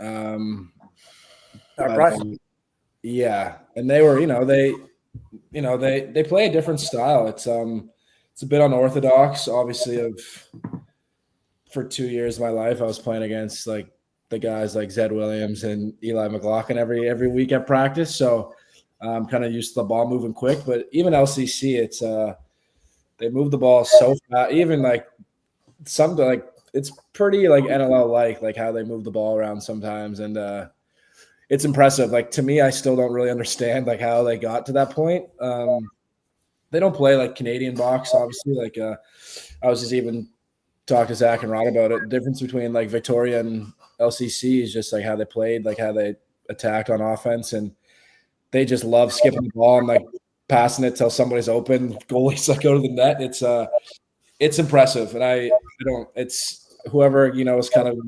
Yeah, and they were, they play a different style. It's a bit unorthodox. Obviously, for 2 years of my life, I was playing against like the guys like Zed Williams and Eli McLaughlin every week at practice. So I'm kind of used to the ball moving quick. But even LCC, it's they move the ball so fast. Even like something like it's pretty like NLL like how they move the ball around sometimes, and it's impressive. Like to me, I still don't really understand like how they got to that point. They don't play like Canadian box, obviously. Like I was just even talking to Zac and Rod about it. The difference between like Victoria and LCC is just like how they played, like how they attacked on offense, and they just love skipping the ball and like passing it till somebody's open. Goalies like go to the net. It's impressive, and it's whoever is kind of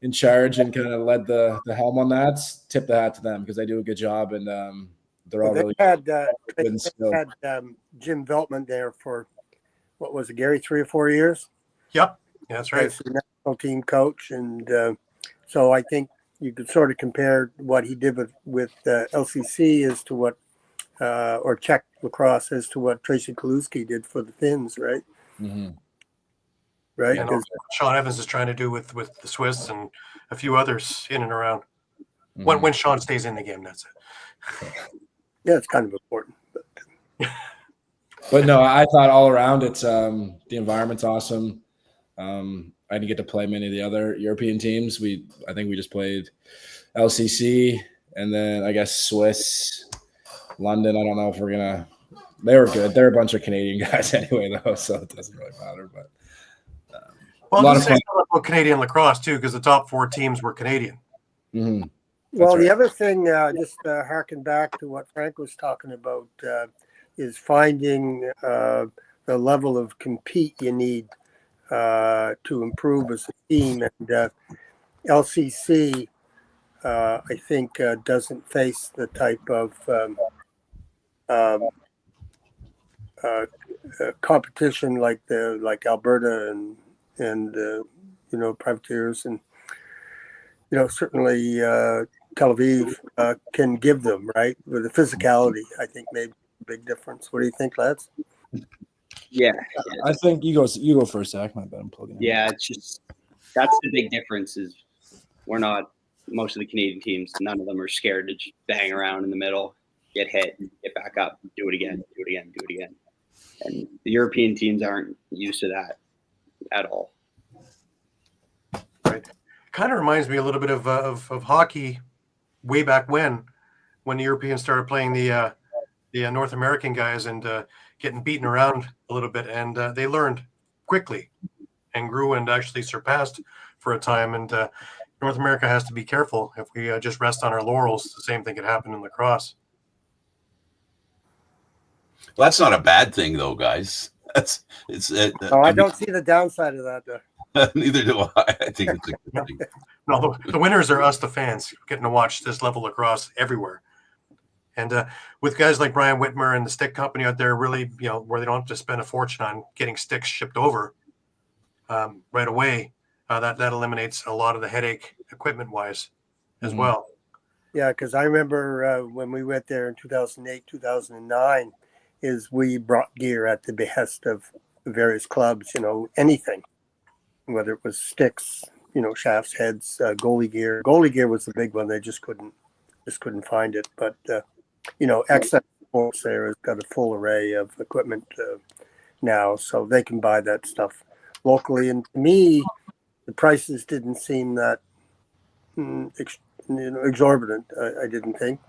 in charge and kind of led the helm on that. Tip the hat to them because they do a good job, and they're all really had Jim Veltman there for what was it, Gary, 3 or 4 years? Yep, yeah, that's right. As the national team coach, and so I think you could sort of compare what he did with LCC as to what, or Czech lacrosse as to what Tracy Kaluski did for the Finns, right? Mm-hmm. Right. And Sean Evans is trying to do with the Swiss and a few others in and around. Mm-hmm. When Sean stays in the game, that's it. Yeah, it's kind of important. But no, I thought all around it's the environment's awesome. I didn't get to play many of the other European teams. I think we just played LCC and then I guess Swiss, London. I don't know if we're gonna. They were good. They're a bunch of Canadian guys anyway, though, so it doesn't really matter. But well, a lot of fun about Canadian lacrosse too, because the top 4 teams were Canadian. Mm-hmm. Well, the other thing, just harken back to what Frank was talking about, is finding the level of compete you need to improve as a team. And LCC I think doesn't face the type of competition like Alberta and Privateers and certainly Tel Aviv can give them, right? With the physicality, I think made a big difference. What do you think, lads? Yeah. I think you go first, Zach. My bad, I'm plugging in. Yeah, it's just that's the big difference is we're not most of the Canadian teams, none of them are scared to just bang around in the middle, get hit, get back up, do it again, do it again, do it again. And the European teams aren't used to that at all. Right. Kind of reminds me a little bit of hockey way back when the Europeans started playing the North American guys and getting beaten around a little bit, and they learned quickly and grew and actually surpassed for a time. And North America has to be careful. If we just rest on our laurels, the same thing could happen in lacrosse. Well, that's not a bad thing, though, guys. I don't see the downside of that, though. Neither do I. I think it's a good thing. No, the winners are us, the fans, getting to watch this level of lacrosse everywhere. And with guys like Brian Whitmer and the stick company out there, really, where they don't have to spend a fortune on getting sticks shipped over right away, that eliminates a lot of the headache equipment-wise as well. Yeah, because I remember when we went there in 2008, 2009, is we brought gear at the behest of various clubs, anything, whether it was sticks, shafts, heads, goalie gear. Goalie gear was the big one. They just couldn't find it. But, XF Sports there has got a full array of equipment now, so they can buy that stuff locally. And to me, the prices didn't seem that exorbitant. I didn't think,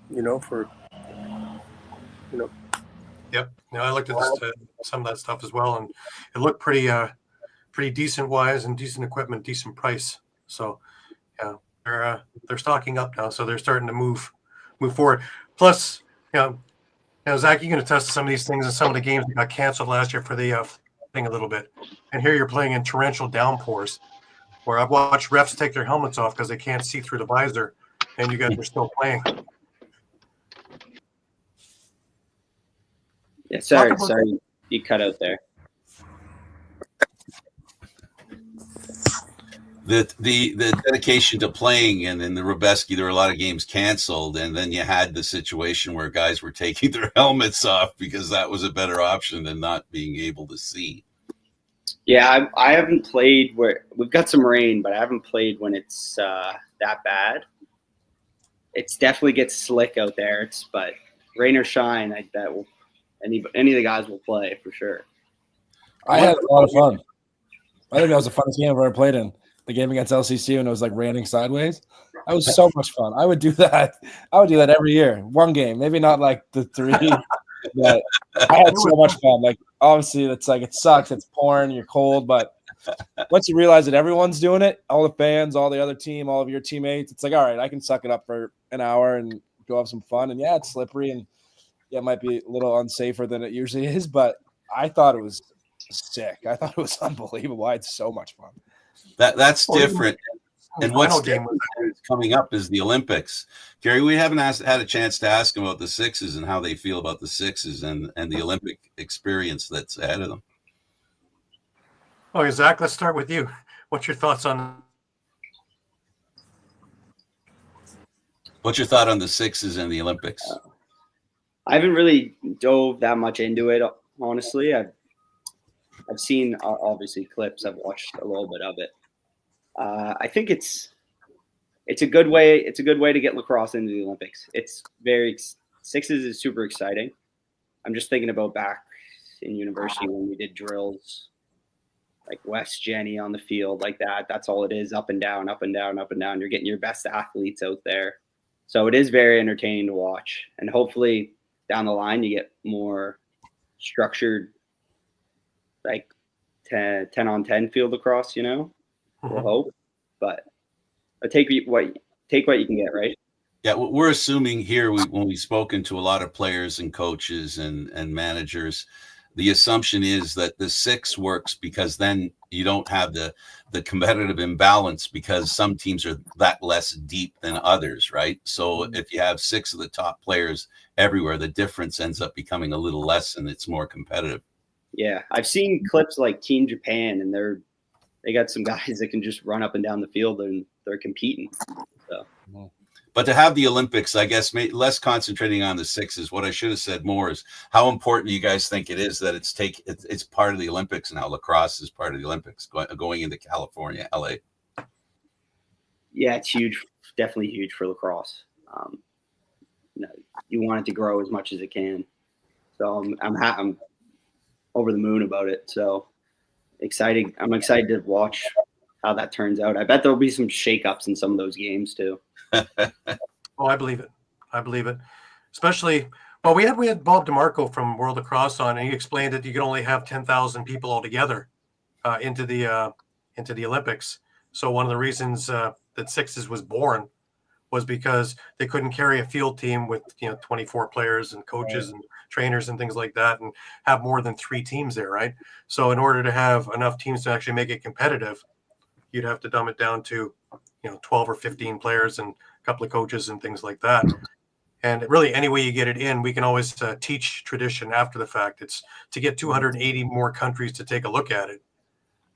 for. Yep. I looked at some of that stuff as well, and it looked pretty decent wise and decent equipment, decent price. So, yeah, they're stocking up now, so they're starting to move forward. Plus, Zach, you can attest to some of these things and some of the games that got canceled last year for the thing a little bit. And here you're playing in torrential downpours, where I've watched refs take their helmets off because they can't see through the visor, and you guys are still playing. Yeah, sorry, you cut out there. The dedication to playing, and in the Rubeski, there were a lot of games canceled, and then you had the situation where guys were taking their helmets off because that was a better option than not being able to see. Yeah, I haven't played where we've got some rain, but I haven't played when it's that bad. It's definitely gets slick out there. But rain or shine, any of the guys will play for sure. I had a lot of fun. I think that was the funnest game I've ever played in. The game against LCC when it was like raining sideways. That was so much fun. I would do that. Every year. One game, maybe not like the three. But I had so much fun. Like obviously, it's like it sucks. It's pouring. You're cold, but once you realize that everyone's doing it, all the fans, all the other team, all of your teammates, it's like all right, I can suck it up for an hour and go have some fun. And yeah, it's slippery and yeah, it might be a little unsafer than it usually is, but I thought it was sick. I thought it was unbelievable. I had so much fun. That's different. And what's coming up is the Olympics. Gary, we haven't had a chance to ask them about the Sixes and how they feel about the Sixes and the Olympic experience that's ahead of them. Okay, Zach, let's start with you. What's your thoughts on? What's your thought on the Sixes and the Olympics? I haven't really dove that much into it, honestly. I've seen obviously clips. I've watched a little bit of it. I think it's a good way. It's a good way to get lacrosse into the Olympics. Sixes is super exciting. I'm just thinking about back in university when we did drills, like West Jenny on the field like that. That's all it is, up and down, up and down, up and down. You're getting your best athletes out there. So it is very entertaining to watch. And hopefully down the line you get more structured, like 10-on-10 field lacrosse, We'll hope. But take what you can get, right? Yeah, we're assuming here when we've spoken to a lot of players and coaches and managers, the assumption is that the six works because then you don't have the competitive imbalance because some teams are that less deep than others, right? So if you have 6 of the top players everywhere, the difference ends up becoming a little less and it's more competitive. Yeah, I've seen clips like Team Japan, and they got some guys that can just run up and down the field and they're competing. So. But to have the Olympics, I guess, less concentrating on the 6s. What I should have said more is how important you guys think it is that it's part of the Olympics now. Lacrosse is part of the Olympics going into California, LA. Yeah, it's huge. Definitely huge for lacrosse. You want it to grow as much as it can. So I'm over the moon about it. So exciting. I'm excited to watch how that turns out. I bet there'll be some shakeups in some of those games too. Oh, I believe it. Especially, well, we had Bob DeMarco from World Lacrosse on, and he explained that you can only have 10,000 people altogether into the Olympics. So one of the reasons that 6s was born was because they couldn't carry a field team with 24 players and coaches and trainers and things like that, and have more than 3 teams there, right? So in order to have enough teams to actually make it competitive, you'd have to dumb it down to 12 or 15 players and a couple of coaches and things like that. And really, any way you get it in, we can always teach tradition after the fact. It's to get 280 more countries to take a look at it.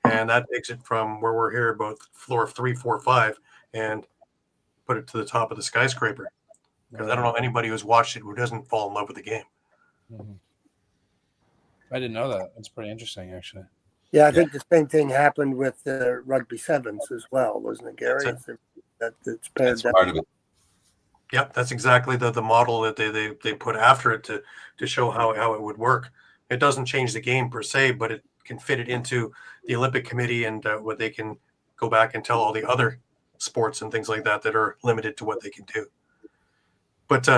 And that takes it from where we're here, about floor 3, 4, 5, and put it to the top of the skyscraper. Because I don't know anybody who's watched it who doesn't fall in love with the game. Mm-hmm. I didn't know that. That's pretty interesting, actually. Yeah, I think the same thing happened with the rugby 7s as well, wasn't it, Gary? That's part of it. Yep, that's exactly the model that they put after it to show how it would work. It doesn't change the game per se, but it can fit it into the Olympic Committee and what they can go back and tell all the other sports and things like that are limited to what they can do. But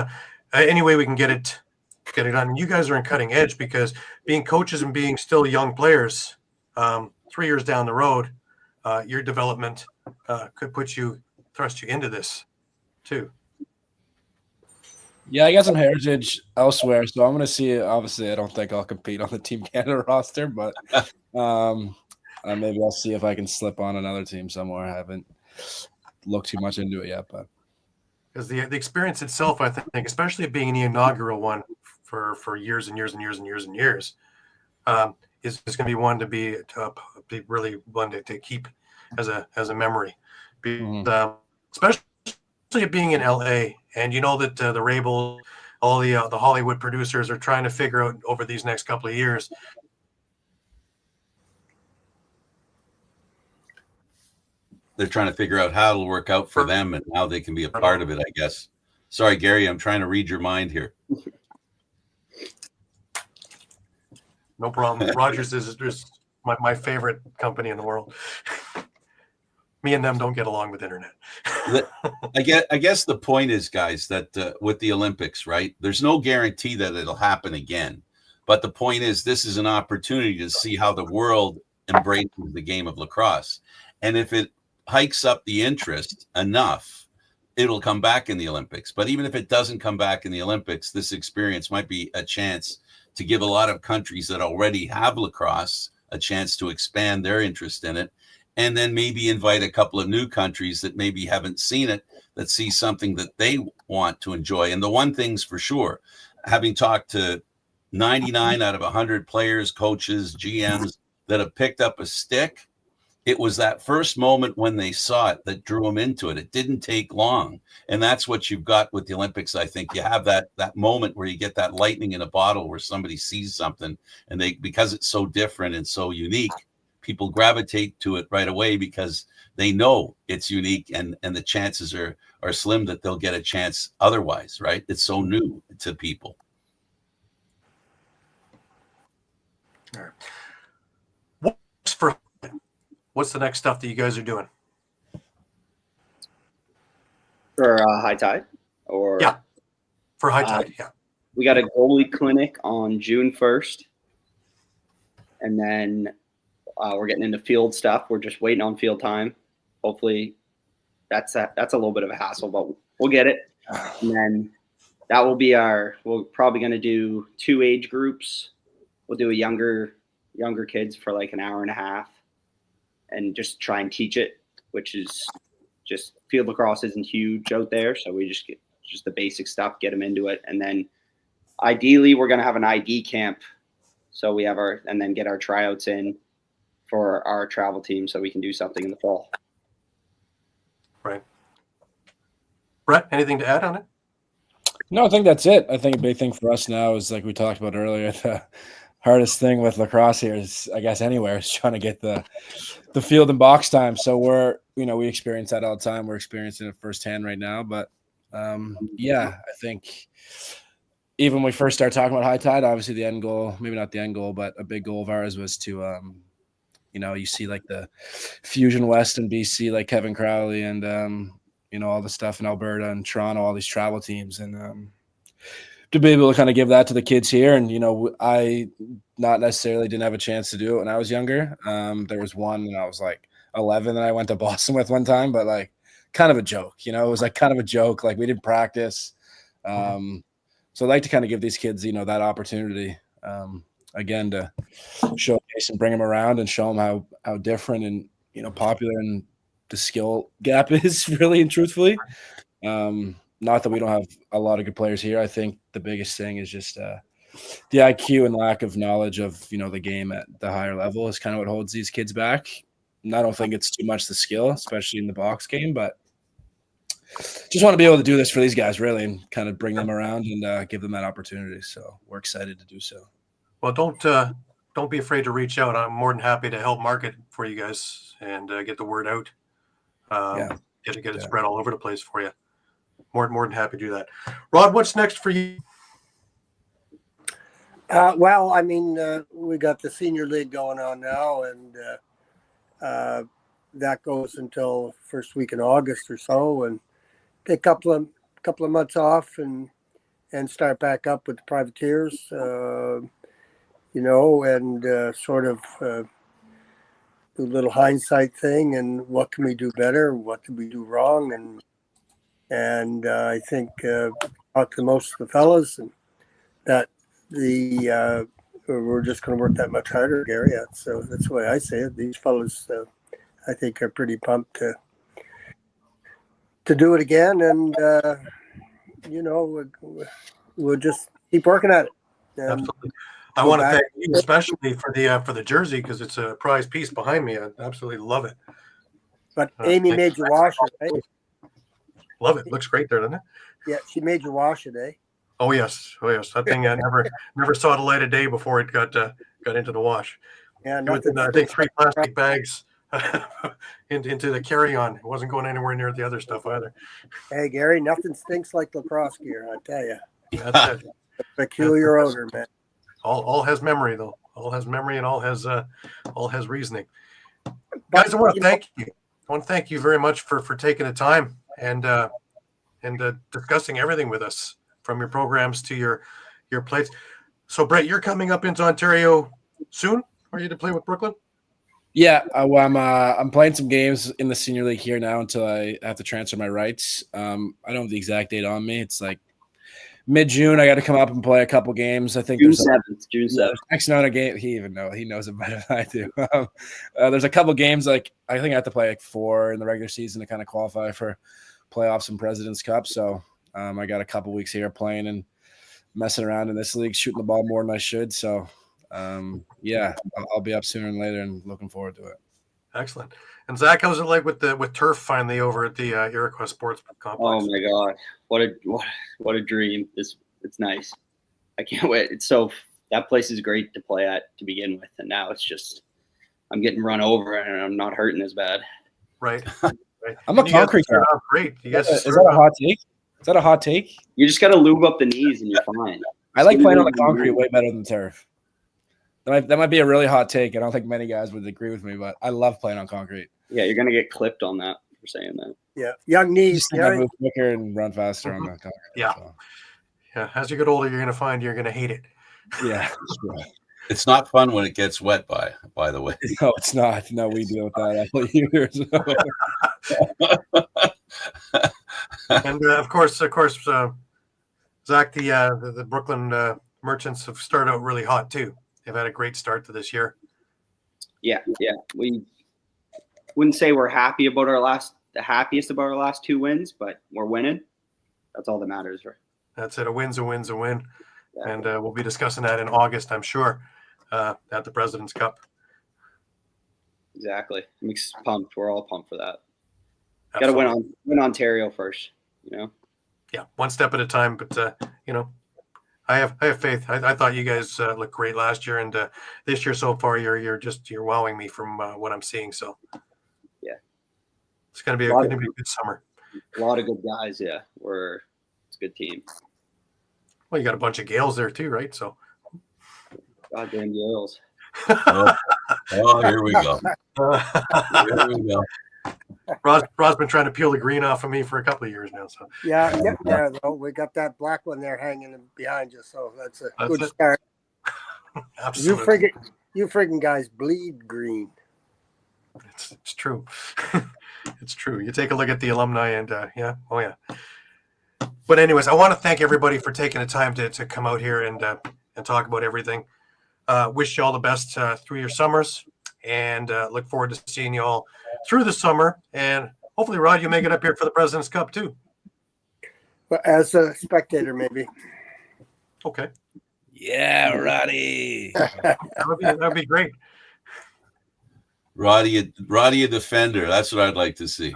anyway, we can get it done. You guys are in cutting edge because being coaches and being still young players, 3 years down the road, your development could thrust you into this too. Yeah, I got some heritage elsewhere, so I'm going to see. Obviously, I don't think I'll compete on the Team Canada roster, but maybe I'll see if I can slip on another team somewhere. I haven't looked too much into it yet, but because the experience itself, I think, especially being the inaugural one for years and years and years and years and years, is going to be one to be really one to keep as a memory, especially being in LA. And that the Rabel, all the Hollywood producers are trying to figure out over these next couple of years. They're trying to figure out how it'll work out for them and how they can be a part of it, I guess. Sorry, Gary, I'm trying to read your mind here. No problem. Rogers is just my favorite company in the world. Me and them don't get along with internet. I guess the point is, guys, that with the Olympics, right, there's no guarantee that it'll happen again. But the point is, this is an opportunity to see how the world embraces the game of lacrosse. And if it hikes up the interest enough, it'll come back in the Olympics. But even if it doesn't come back in the Olympics, this experience might be a chance to give a lot of countries that already have lacrosse a chance to expand their interest in it. And then maybe invite a couple of new countries that maybe haven't seen it, that see something that they want to enjoy. And the one thing's for sure, having talked to 99 out of 100 players, coaches, GMs that have picked up a stick, it was that first moment when they saw it that drew them into it. It didn't take long. And that's what you've got with the Olympics. I think you have that moment where you get that lightning in a bottle where somebody sees something and because it's so different and so unique, people gravitate to it right away because they know it's unique and the chances are slim that they'll get a chance otherwise, right? It's so new to people. All right. What's the next stuff that you guys are doing? For High Tide? Or yeah, for High Tide, yeah. We got a goalie clinic on June 1st. And then we're getting into field stuff. We're just waiting on field time. Hopefully that's a little bit of a hassle, but we'll get it. And then that will be we're probably going to do 2 age groups. We'll do a younger kids for like an hour and a half. and just try and teach it, which is just field lacrosse isn't huge out there. So we just get just the basic stuff, get them into it. And then ideally we're going to have an ID camp. So we have and then get our tryouts in for our travel team so we can do something in the fall. Right. Brett, anything to add on it? No, I think that's it. I think a big thing for us now is, like we talked about earlier, the hardest thing with lacrosse here is, I guess, anywhere, is trying to get the field and box time. So we experience that all the time. We're experiencing it firsthand right now. But I think even when we first started talking about High Tide, obviously the end goal, maybe not the end goal, but a big goal of ours was to, you see like the Fusion West and BC, like Kevin Crowley and, all the stuff in Alberta and Toronto, all these travel teams. And to be able to kind of give that to the kids here. And, I not necessarily didn't have a chance to do it when I was younger. There was one when I was like 11 that I went to Boston with one time, but like kind of a joke, it was like kind of a joke. Like we didn't practice. So I'd like to kind of give these kids, that opportunity, again, to showcase and bring them around and show them how different and, popular and the skill gap is, really and truthfully. Not that we don't have a lot of good players here. I think the biggest thing is just the IQ and lack of knowledge of, the game at the higher level is kind of what holds these kids back. And I don't think it's too much the skill, especially in the box game, but just want to be able to do this for these guys, really, and kind of bring them around and give them that opportunity. So we're excited to do so. Well, don't be afraid to reach out. I'm more than happy to help market for you guys and get the word out. Get it spread all over the place for you. More than happy to do that. Rod, what's next for you? We got the senior league going on now, and that goes until first week in August or so, and take a couple of months off and start back up with the Privateers, and sort of do a little hindsight thing and what can we do better, what did we do wrong, and I think talk to most of the fellas and that we're just going to work that much harder, Gary. So that's the way I say it. These fellas, I think, are pretty pumped to do it again, and we'll just keep working at it. Absolutely. I want to thank you especially for the jersey, because it's a prize piece behind me. I absolutely love it. But Amy made you wash it, right? Love it. Looks great there, doesn't it? Yeah, she made you wash it, eh? Oh yes. That thing I never saw the light of day before it got into the wash. Yeah, it was in, I think 3 plastic bags into the carry-on. It wasn't going anywhere near the other stuff either. Hey Gary, nothing stinks like lacrosse gear, I tell you. That's it. A peculiar odor, man. All has memory though. All has memory and all has reasoning. Guys, I want to thank you. I want to thank you very much for taking the time and discussing everything with us, from your programs to your plates. So Brett, you're coming up into Ontario soon. Are you to play with Brooklyn? Yeah, I'm playing some games in the senior league here now until I have to transfer my rights. I don't have the exact date on me. It's like mid-June. I got to come up and play a couple games. I think June 7th. X amount of game. He knows it better than I do. There's a couple games, like I think I have to play like 4 in the regular season to kind of qualify for playoffs and President's Cup. So I got a couple weeks here playing and messing around in this league, shooting the ball more than I should. So I'll be up sooner than later and looking forward to it. Excellent. And Zach, how's it like with turf finally over at the Iroquois Sports Complex? Oh my God, what a dream! It's nice. I can't wait. That place is great to play at to begin with, and now it's just I'm getting run over and I'm not hurting as bad. Right. I'm a concrete guy. Great. Is that a hot take? Is that a hot take? You just got to lube up the knees and you're fine. I like playing on the concrete way better than turf. That might be a really hot take. I don't think many guys would agree with me, but I love playing on concrete. Yeah, you're gonna get clipped on that for saying that. Yeah, young knees. I move quicker and run faster on the concrete. Yeah. So. Yeah. As you get older, you're gonna find you're gonna hate it. Yeah. It's not fun when it gets wet, by the way. No, it's not. No, we deal with that either. And of course, Zach, the Brooklyn Merchants have started out really hot too. They've had a great start to this year. Yeah. wouldn't say we're happy about the happiest about our last 2 wins, but we're winning. That's all that matters, right? That's it. A win's a win's a win. Yeah. And we'll be discussing that in August, I'm sure, at the President's Cup. Exactly. I'm pumped. We're all pumped for that. Got to win Ontario first, you know? Yeah, one step at a time. But, you know, I have faith. I thought you guys looked great last year. And this year so far, you're wowing me from what I'm seeing. So, yeah. It's going to be a good summer. A lot of good guys, yeah. It's a good team. Well, you got a bunch of Gales there too, right? So, goddamn Gales. Here we go. Here we go. Rod's been trying to peel the green off of me for a couple of years now. So Yeah, there though. We got that black one there hanging behind you, so that's a good start. Absolutely. You friggin' guys bleed green. It's true. It's true. You take a look at the alumni and yeah. But anyways, I want to thank everybody for taking the time to come out here and talk about everything. Wish you all the best through your summers, and look forward to seeing you all through the summer. And hopefully, Rod, you make it up here for the President's Cup too. Well, as a spectator, maybe. Okay. Yeah, Roddy. That would be great. Roddy, a defender. That's what I'd like to see.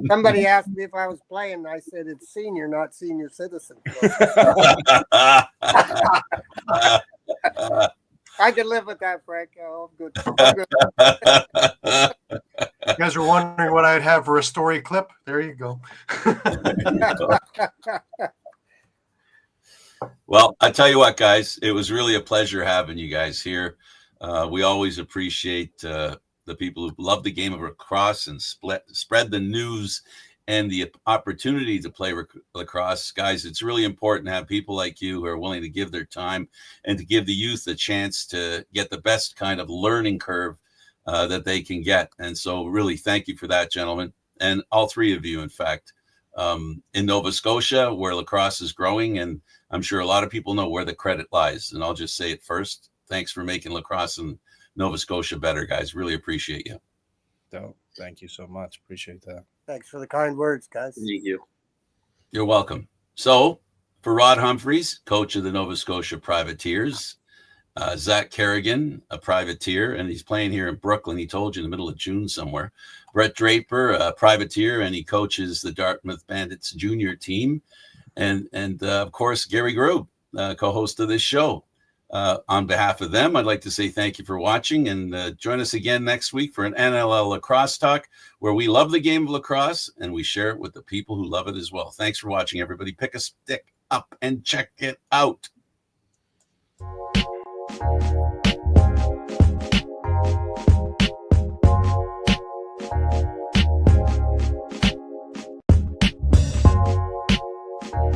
Somebody asked me if I was playing. I said it's senior, not senior citizen. I can live with that, Frank. Oh, good. You guys are wondering what I'd have for a story clip? There you go. Well, I tell you what, guys, it was really a pleasure having you guys here. We always appreciate the people who love the game of lacrosse and spread the news and the opportunity to play lacrosse. Guys, it's really important to have people like you who are willing to give their time and to give the youth a chance to get the best kind of learning curve that they can get. And so really thank you for that, gentlemen, and all three of you, in fact. In Nova Scotia, where lacrosse is growing, and I'm sure a lot of people know where the credit lies. And I'll just say it first. Thanks for making lacrosse in Nova Scotia better, guys. Really appreciate you. Thank you so much. Appreciate that. Thanks for the kind words, guys. Thank you. You're welcome. So for Rod Humphreys, coach of the Nova Scotia Privateers, Zac Carrigan, a privateer, and he's playing here in Brooklyn. He told you in the middle of June somewhere. Brett Draper, a privateer, and he coaches the Dartmouth Bandits junior team. And of course, Gary Groob, co-host of this show. On behalf of them, I'd like to say thank you for watching, and join us again next week for an NLL Lacrosse Talk, where we love the game of lacrosse and we share it with the people who love it as well. Thanks for watching, everybody. Pick a stick up and check it out.